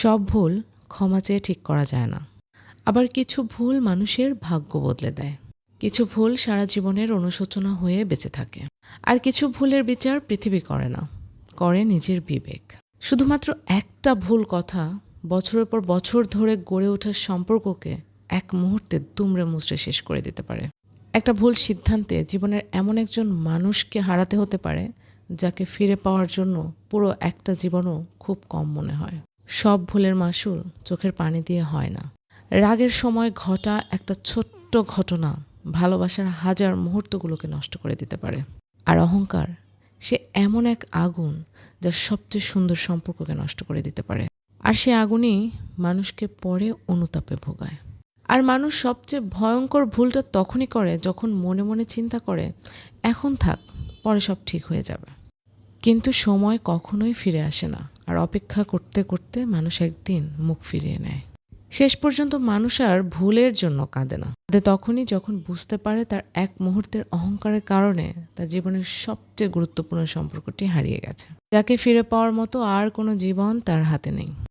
সব ভুল ক্ষমা চেয়ে ঠিক করা যায় না। আবার কিছু ভুল মানুষের ভাগ্য বদলে দেয়। কিছু ভুল সারা জীবনের অনুশোচনা হয়ে বেঁচে থাকে। আর কিছু ভুলের বিচার পৃথিবী করে না, করে নিজের বিবেক। শুধুমাত্র একটা ভুল কথা বছরের পর বছর ধরে গড়ে ওঠার সম্পর্ককে এক মুহূর্তে দুমড়ে মুচড়ে শেষ করে দিতে পারে। একটা ভুল সিদ্ধান্তে জীবনের এমন একজন মানুষকে হারাতে হতে পারে যাকে ফিরে পাওয়ার জন্য পুরো একটা জীবনও খুব কম মনে হয়। সব ভুলের মাসুল চোখের পানি দিয়ে হয় না। রাগের সময় ঘটা একটা ছোট্ট ঘটনা ভালোবাসার হাজার মুহূর্তগুলোকে নষ্ট করে দিতে পারে। আর অহংকার, সে এমন এক আগুন যা সবচেয়ে সুন্দর সম্পর্ককে নষ্ট করে দিতে পারে। আর সে আগুনই মানুষকে পরে অনুতাপে ভোগায়। আর মানুষ সবচেয়ে ভয়ঙ্কর ভুলটা তখনই করে যখন মনে মনে চিন্তা করে, এখন থাক, পরে সব ঠিক হয়ে যাবে। কিন্তু সময় কখনোই ফিরে আসে না। আর অপেক্ষা করতে করতে মানুষ একদিন মুখ ফিরিয়ে নেয়। শেষ পর্যন্ত মানুষ আর ভুলের জন্য কাঁদে না, কাঁদে তখনই যখন বুঝতে পারে তার এক মুহূর্তের অহংকারের কারণে তার জীবনের সবচেয়ে গুরুত্বপূর্ণ সম্পর্কটি হারিয়ে গেছে, যাকে ফিরে পাওয়ার মতো আর কোনো জীবন তার হাতে নেই।